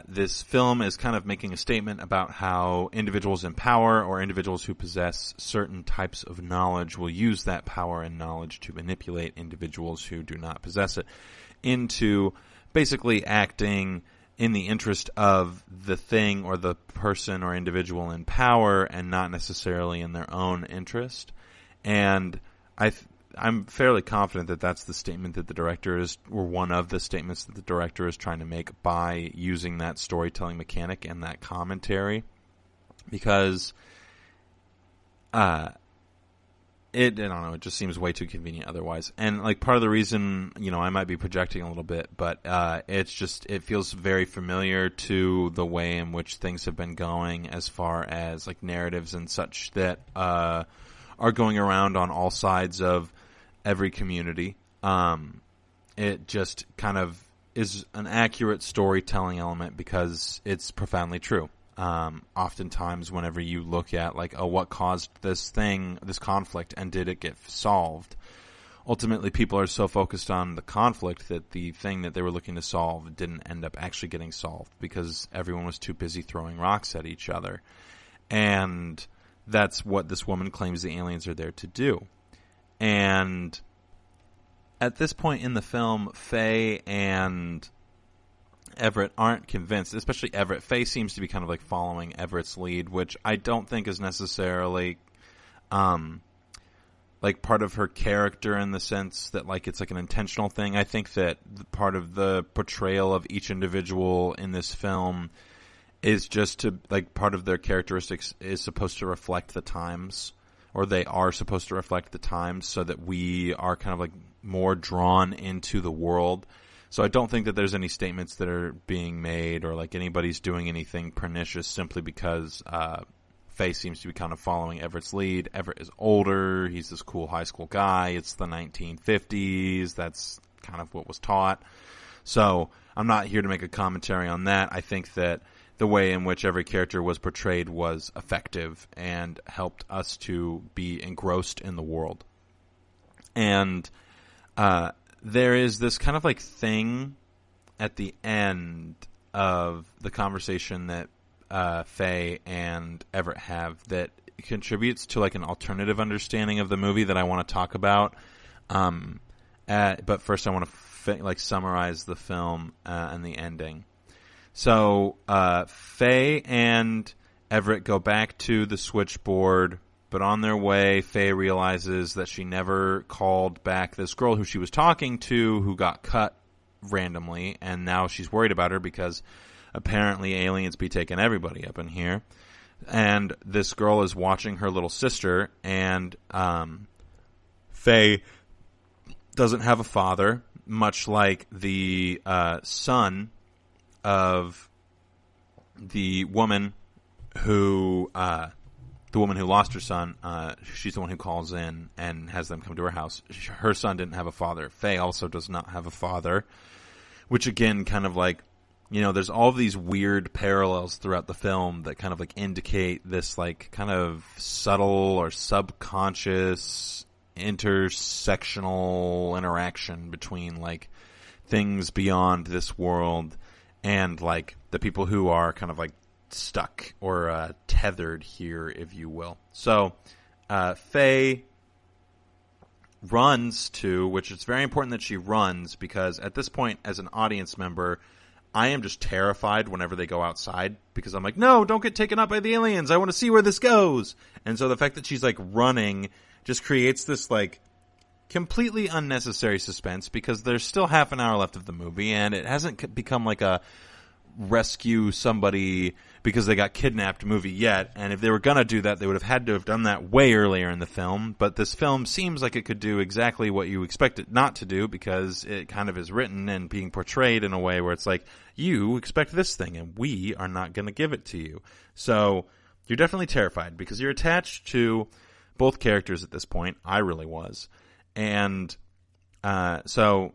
this film is kind of making a statement about how individuals in power or individuals who possess certain types of knowledge will use that power and knowledge to manipulate individuals who do not possess it into basically acting in the interest of the thing or the person or individual in power and not necessarily in their own interest. And I'm fairly confident that that's the statement that the director is, or one of the statements that the director is trying to make by using that storytelling mechanic and that commentary, because it just seems way too convenient otherwise. And like part of the reason, I might be projecting a little bit, but it feels very familiar to the way in which things have been going as far as like narratives and such that are going around on all sides of every community. It just kind of is an accurate storytelling element because it's profoundly true. Oftentimes whenever you look at like, what caused this conflict, and did it get solved? Ultimately, people are so focused on the conflict that the thing that they were looking to solve didn't end up actually getting solved because everyone was too busy throwing rocks at each other. And that's what this woman claims the aliens are there to do. And at this point in the film, Faye and Everett aren't convinced, especially Everett. Faye seems to be kind of like following Everett's lead, which I don't think is necessarily like part of her character in the sense that like it's like an intentional thing. I think that part of the portrayal of each individual in this film is just to like part of their characteristics is supposed to reflect the times, or they are supposed to reflect the times, so that we are kind of like more drawn into the world. So I don't think that there's any statements that are being made or like anybody's doing anything pernicious simply because Faye seems to be kind of following Everett's lead. Everett is older. He's this cool high school guy. It's the 1950s. That's kind of what was taught. So I'm not here to make a commentary on that. I think that the way in which every character was portrayed was effective and helped us to be engrossed in the world. And there is this kind of like thing at the end of the conversation that Faye and Everett have that contributes to like an alternative understanding of the movie that I want to talk about. But first I want to summarize the film and the ending. So Faye and Everett go back to the switchboard, but on their way, Faye realizes that she never called back this girl who she was talking to who got cut randomly, and now she's worried about her because apparently aliens be taking everybody up in here. And this girl is watching her little sister, and Faye doesn't have a father, much like the son of the woman who lost her son. She's the one who calls in and has them come to her house. Her son didn't have a father. Faye also does not have a father, which again kind of like, you know, there's all of these weird parallels throughout the film that kind of like indicate this like kind of subtle or subconscious intersectional interaction between like things beyond this world and like the people who are kind of like stuck or tethered here, if you will. So Faye runs to, which it's very important that she runs, because at this point as an audience member I am just terrified whenever they go outside, because I'm like, no, don't get taken up by the aliens. I want to see where this goes. And so the fact that she's like running just creates this like completely unnecessary suspense, because there's still half an hour left of the movie and it hasn't become like a rescue somebody because they got kidnapped movie yet. And if they were going to do that, they would have had to have done that way earlier in the film. But this film seems like it could do exactly what you expect it not to do, because it kind of is written and being portrayed in a way where it's like, you expect this thing and we are not going to give it to you. So you're definitely terrified because you're attached to both characters at this point. I really was. And so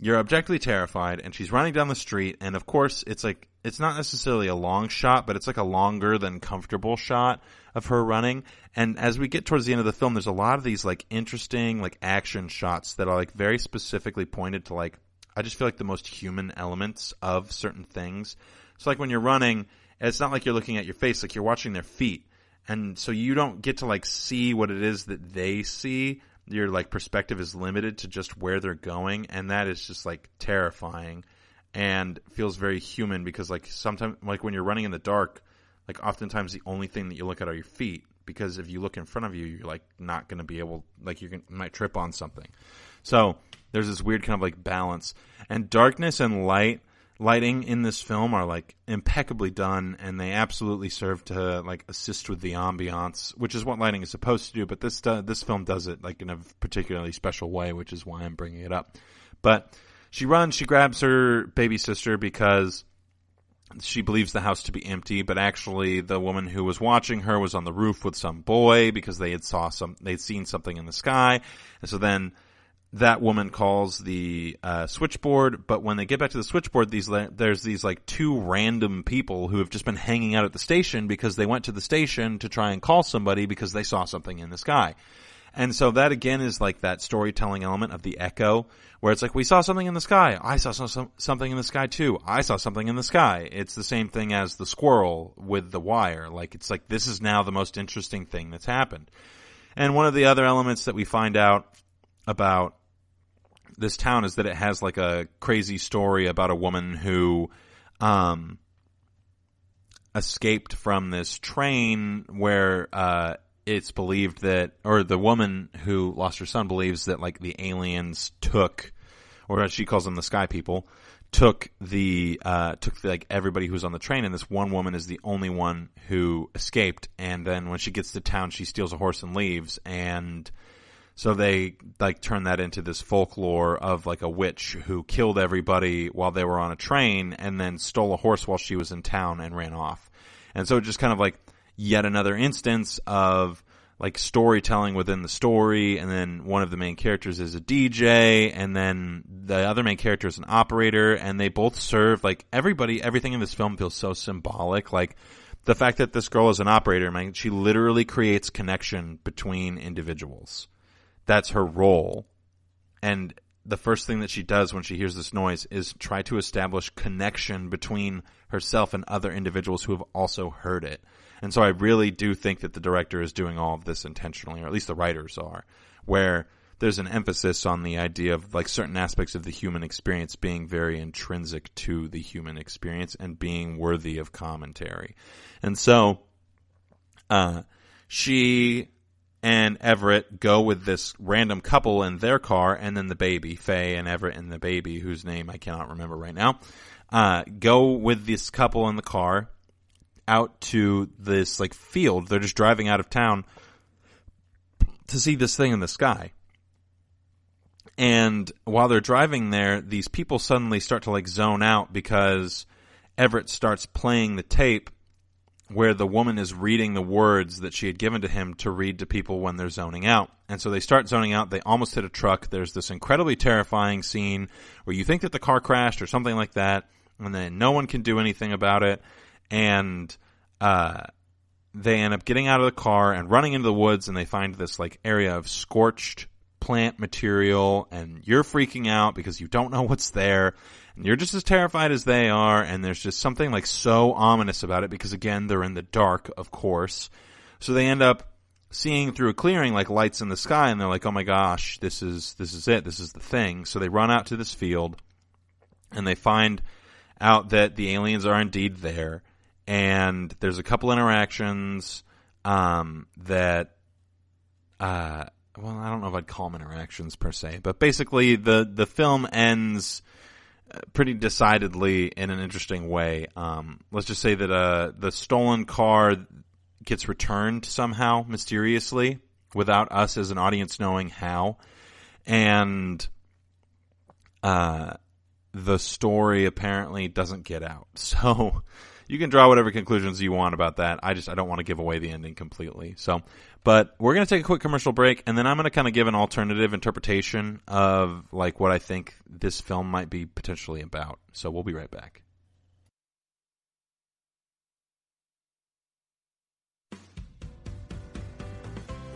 you're objectively terrified, and she's running down the street, and of course it's like, it's not necessarily a long shot, but it's like a longer than comfortable shot of her running. And as we get towards the end of the film, there's a lot of these like interesting like action shots that are like very specifically pointed to like, I just feel like the most human elements of certain things. So like when you're running, it's not like you're looking at your face, like you're watching their feet. And so you don't get to like see what it is that they see. Your like perspective is limited to just where they're going, and that is just like terrifying and feels very human, because like sometimes like when you're running in the dark, like oftentimes the only thing that you look at are your feet, because if you look in front of you, you're like not going to be able, like you might trip on something. So there's this weird kind of like balance, and darkness and lighting in this film are like impeccably done, and they absolutely serve to like assist with the ambiance, which is what lighting is supposed to do. But this film does it like in a particularly special way, which is why I'm bringing it up. But she runs, she grabs her baby sister because she believes the house to be empty, but actually the woman who was watching her was on the roof with some boy because they'd seen something in the sky. And so then that woman calls the switchboard, but when they get back to the switchboard, there's these like two random people who have just been hanging out at the station because they went to the station to try and call somebody because they saw something in the sky. And so that again is like that storytelling element of the echo, where it's like, we saw something in the sky. I saw something in the sky too. I saw something in the sky. It's the same thing as the squirrel with the wire. Like, it's like, this is now the most interesting thing that's happened. And one of the other elements that we find out about this town is that it has like a crazy story about a woman who escaped from this train where it's believed that, or the woman who lost her son believes that like the aliens took, or as she calls them, the sky people, took like everybody who was on the train, and this one woman is the only one who escaped. And then when she gets to town, she steals a horse and leaves, and so they like turn that into this folklore of like a witch who killed everybody while they were on a train and then stole a horse while she was in town and ran off. And so it just kind of like yet another instance of like storytelling within the story. And then one of the main characters is a DJ, and then the other main character is an operator, and they both serve like everything in this film feels so symbolic. Like the fact that this girl is an operator, man, she literally creates connection between individuals. that's her role. And the first thing that she does when she hears this noise is try to establish connection between herself and other individuals who have also heard it. And so I really do think that the director is doing all of this intentionally, or at least the writers are, where there's an emphasis on the idea of like certain aspects of the human experience being very intrinsic to the human experience and being worthy of commentary. And so she and Everett go with this random couple in their car, and then the baby, Faye and Everett and the baby, whose name I cannot remember right now, go with this couple in the car out to this like field. They're just driving out of town to see this thing in the sky. And while they're driving there, these people suddenly start to like zone out because Everett starts playing the tape where the woman is reading the words that she had given to him to read to people when they're zoning out. And so they start zoning out. They almost hit a truck. There's this incredibly terrifying scene where you think that the car crashed or something like that, and then no one can do anything about it. And they end up getting out of the car and running into the woods, and they find this like area of scorched plant material, and you're freaking out because you don't know what's there. And you're just as terrified as they are, and there's just something like so ominous about it because, again, they're in the dark, of course. So they end up seeing through a clearing like lights in the sky, and they're like, oh my gosh, this is it, this is the thing. So they run out to this field, and they find out that the aliens are indeed there, and there's a couple interactions that well, I don't know if I'd call them interactions per se, but basically the film ends pretty decidedly in an interesting way. Let's just say that the stolen car gets returned somehow mysteriously without us as an audience knowing how, and the story apparently doesn't get out. So you can draw whatever conclusions you want about that. I don't want to give away the ending completely. So, but we're going to take a quick commercial break, and then I'm going to kind of give an alternative interpretation of like what I think this film might be potentially about. So we'll be right back.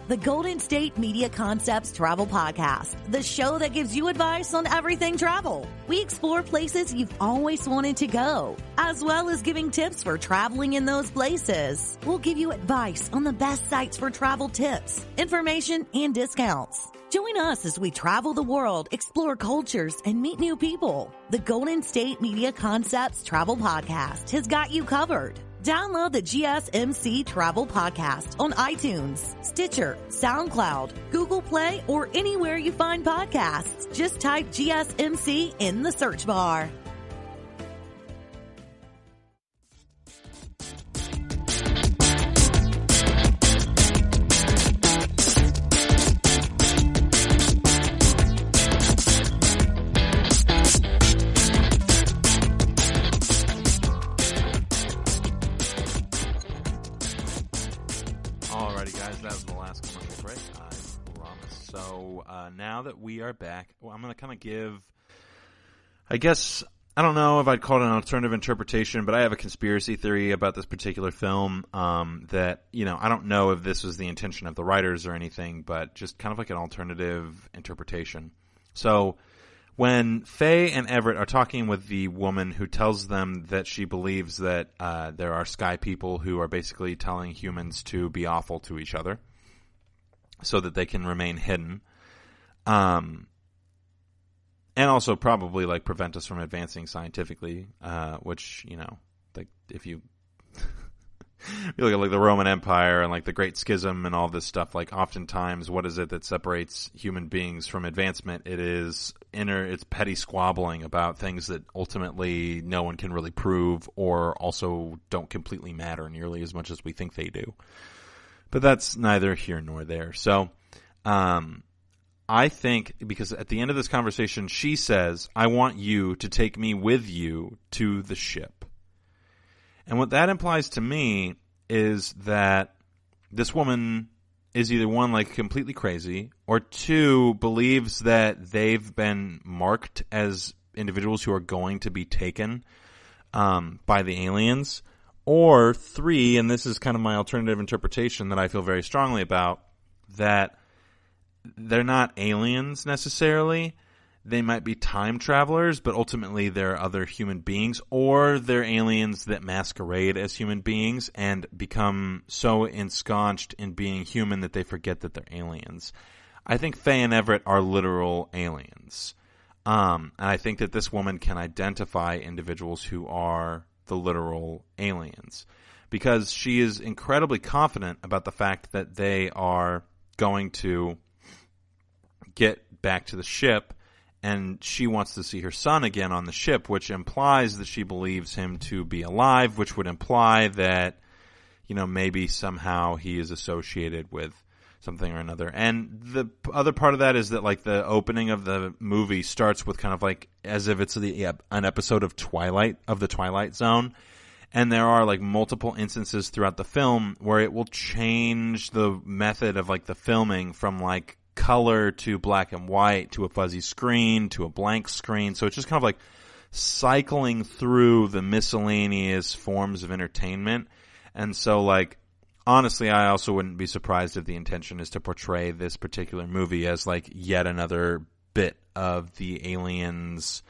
The Golden State Media Concepts Travel Podcast, the show that gives you advice on everything travel. We explore places you've always wanted to go, as well as giving tips for traveling in those places. We'll give you advice on the best sites for travel tips, information, and discounts. Join us as we travel the world, explore cultures, and meet new people. The Golden State Media Concepts Travel Podcast has got you covered. Download the GSMC Travel Podcast on iTunes, Stitcher, SoundCloud, Google Play, or anywhere you find podcasts. Just type GSMC in the search bar. Now that we are back, I'm going to kind of give, I guess, I don't know if I'd call it an alternative interpretation, but I have a conspiracy theory about this particular film that, you know, I don't know if this was the intention of the writers or anything, but just kind of like an alternative interpretation. So when Faye and Everett are talking with the woman who tells them that she believes that there are sky people who are basically telling humans to be awful to each other so that they can remain hidden, and also probably like prevent us from advancing scientifically, which, you know, like if you you look at like the Roman Empire and like the Great Schism and all this stuff, like oftentimes what is it that separates human beings from advancement? It's petty squabbling about things that ultimately no one can really prove or also don't completely matter nearly as much as we think they do. But that's neither here nor there. So, I think, because at the end of this conversation, she says, I want you to take me with you to the ship. And what that implies to me is that this woman is either one, like completely crazy, or two, believes that they've been marked as individuals who are going to be taken by the aliens, or three, and this is kind of my alternative interpretation that I feel very strongly about, that they're not aliens necessarily. They might be time travelers, but ultimately they're other human beings, or they're aliens that masquerade as human beings and become so ensconced in being human that they forget that they're aliens. I think Faye and Everett are literal aliens. And I think that this woman can identify individuals who are the literal aliens, because she is incredibly confident about the fact that they are going to get back to the ship, and she wants to see her son again on the ship, which implies that she believes him to be alive, which would imply that, maybe somehow he is associated with something or another. And the other part of that is that, like, the opening of the movie starts with kind of like as if it's an episode of the Twilight Zone. And there are, like, multiple instances throughout the film where it will change the method of, like, the filming from, like, color to black and white to a fuzzy screen to a blank screen. So it's just kind of like cycling through the miscellaneous forms of entertainment. And so, like, honestly, I also wouldn't be surprised if the intention is to portray this particular movie as, like, yet another bit of the aliens,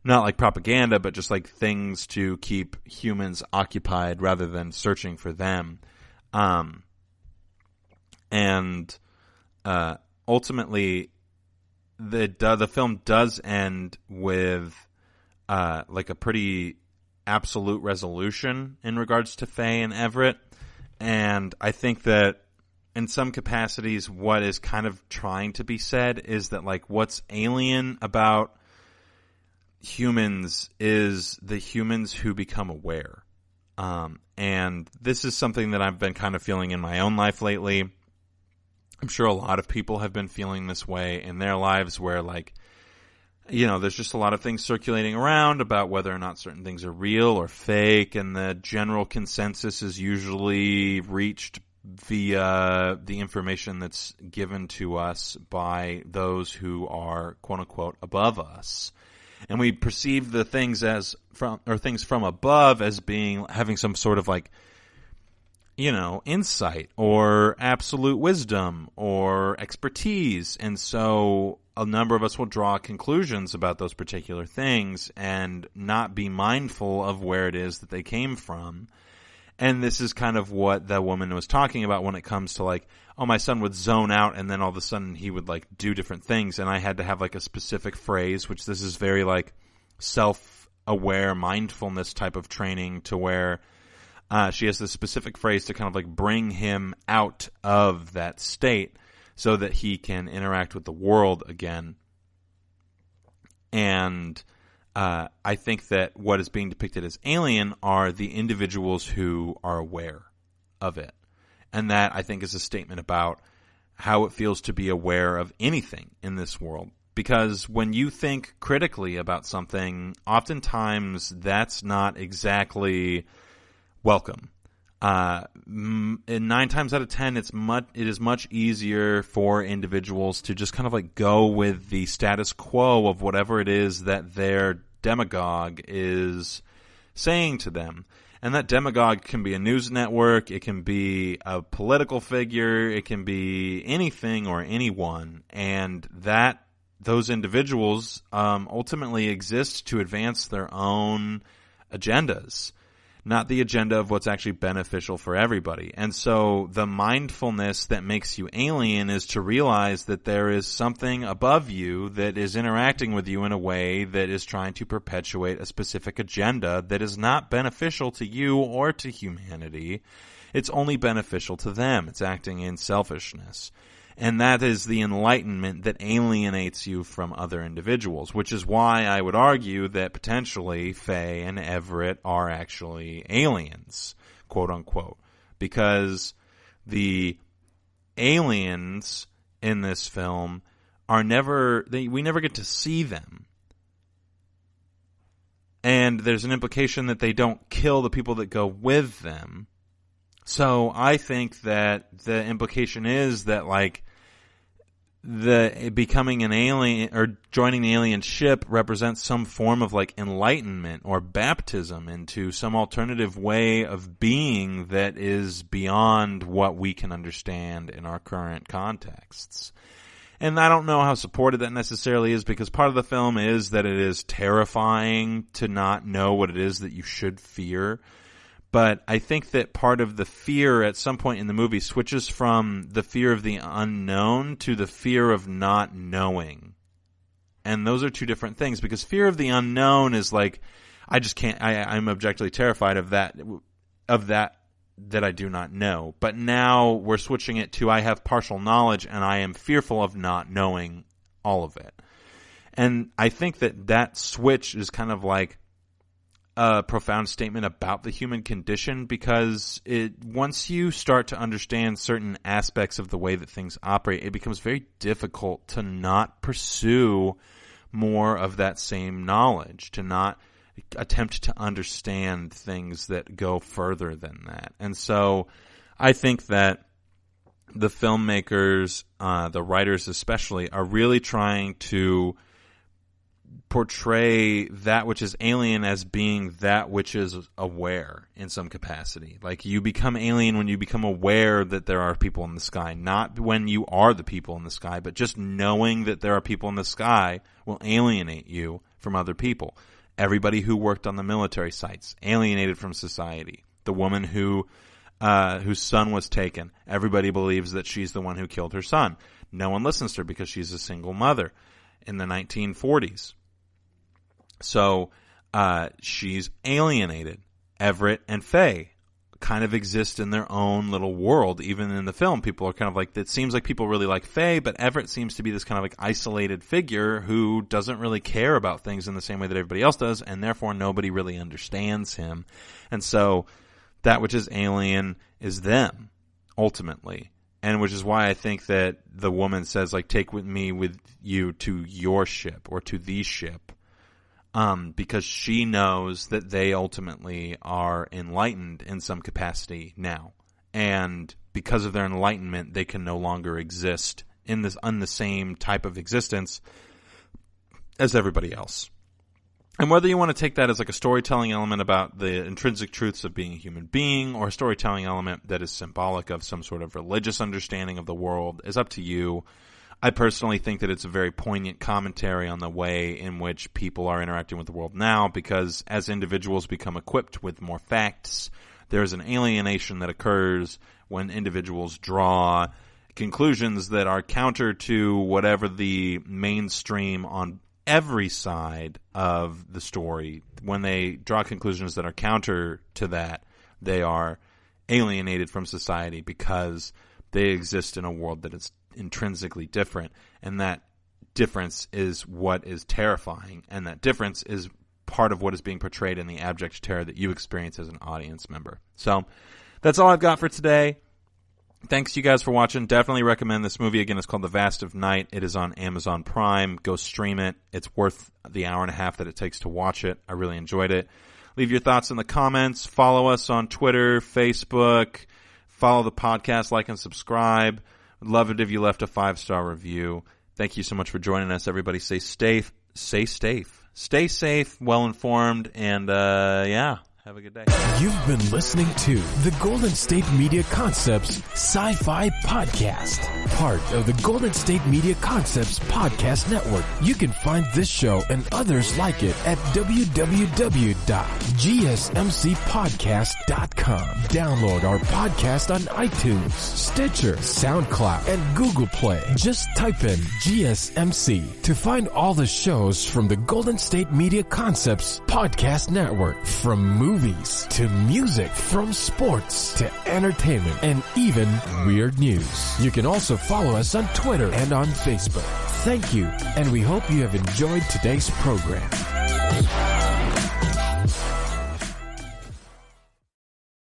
not like propaganda, but just like things to keep humans occupied rather than searching for them. Ultimately, the film does end with like a pretty absolute resolution in regards to Faye and Everett. And I think that in some capacities, what is kind of trying to be said is that, like, what's alien about humans is the humans who become aware. And this is something that I've been kind of feeling in my own life lately. I'm sure a lot of people have been feeling this way in their lives, where, like, there's just a lot of things circulating around about whether or not certain things are real or fake, and the general consensus is usually reached via the information that's given to us by those who are, quote unquote, above us. And we perceive the things things from above as having some sort of, like, insight or absolute wisdom or expertise. And so a number of us will draw conclusions about those particular things and not be mindful of where it is that they came from. And this is kind of what that woman was talking about when it comes to, like, oh, my son would zone out and then all of a sudden he would, like, do different things. And I had to have, like, a specific phrase, which this is very, like, self-aware mindfulness type of training, to where she has this specific phrase to kind of, like, bring him out of that state so that he can interact with the world again. And I think that what is being depicted as alien are the individuals who are aware of it. And that, I think, is a statement about how it feels to be aware of anything in this world. Because when you think critically about something, oftentimes that's not exactly welcome. And 9 times out of 10, it is much easier for individuals to just kind of, like, go with the status quo of whatever it is that their demagogue is saying to them. And that demagogue can be a news network, it can be a political figure, it can be anything or anyone. And those individuals ultimately exist to advance their own agendas, not the agenda of what's actually beneficial for everybody. And so the mindfulness that makes you alien is to realize that there is something above you that is interacting with you in a way that is trying to perpetuate a specific agenda that is not beneficial to you or to humanity. It's only beneficial to them. It's acting in selfishness. And that is the enlightenment that alienates you from other individuals, which is why I would argue that potentially Faye and Everett are actually aliens, quote unquote, because the aliens in this film are we never get to see them. And there's an implication that they don't kill the people that go with them. So I think that the implication is that, like, becoming an alien or joining the alien ship represents some form of, like, enlightenment or baptism into some alternative way of being that is beyond what we can understand in our current contexts. And I don't know how supported that necessarily is, because part of the film is that it is terrifying to not know what it is that you should fear. But I think that part of the fear at some point in the movie switches from the fear of the unknown to the fear of not knowing. And those are two different things, because fear of the unknown is like, I just can't, I'm objectively terrified of that I do not know. But now we're switching it to, I have partial knowledge and I am fearful of not knowing all of it. And I think that switch is kind of like a profound statement about the human condition, because once you start to understand certain aspects of the way that things operate, it becomes very difficult to not pursue more of that same knowledge, to not attempt to understand things that go further than that. And so I think that the filmmakers, the writers especially, are really trying to portray that which is alien as being that which is aware in some capacity. Like, you become alien when you become aware that there are people in the sky, not when you are the people in the sky, but just knowing that there are people in the sky will alienate you from other people. Everybody who worked on the military sites, alienated from society. The woman whose son was taken, everybody believes that she's the one who killed her son. No one listens to her because she's a single mother in the 1940s. So she's alienated. Everett and Faye kind of exist in their own little world. Even in the film, people are kind of like, it seems like people really like Faye, but Everett seems to be this kind of like isolated figure who doesn't really care about things in the same way that everybody else does, and therefore nobody really understands him. And so that which is alien is them, ultimately. And which is why I think that the woman says, like, take me with you to your ship, or to the ship. Because she knows that they ultimately are enlightened in some capacity now. And because of their enlightenment, they can no longer exist in the same type of existence as everybody else. And whether you want to take that as like a storytelling element about the intrinsic truths of being a human being, or a storytelling element that is symbolic of some sort of religious understanding of the world, is up to you. I personally think that it's a very poignant commentary on the way in which people are interacting with the world now, because as individuals become equipped with more facts, there's an alienation that occurs when individuals draw conclusions that are counter to whatever the mainstream on every side of the story. When they draw conclusions that are counter to that, they are alienated from society because they exist in a world that is intrinsically different, and that difference is what is terrifying, and that difference is part of what is being portrayed in the abject terror that you experience as an audience member. So that's all I've got for today. Thanks you guys for watching. Definitely recommend this movie. Again, it's called The Vast of Night. It is on Amazon Prime. Go stream it. It's worth the hour and a half that it takes to watch it. I really enjoyed it. Leave your thoughts in the comments. Follow us on Twitter, Facebook. Follow the podcast, like and subscribe. Would love it if you left a 5-star review. Thank you so much for joining us. Everybody stay safe, well-informed, and yeah, have a good day. You've been listening to the Golden State Media Concepts Sci-Fi Podcast, part of the Golden State Media Concepts Podcast Network. You can find this show and others like it at www.gsmcpodcast.com. Download our podcast on iTunes, Stitcher, SoundCloud, and Google Play. Just type in GSMC to find all the shows from the Golden State Media Concepts Podcast Network, from movies to music, from sports to entertainment, and even weird news. You can also follow us on Twitter and on Facebook. Thank you, and we hope you have enjoyed today's program.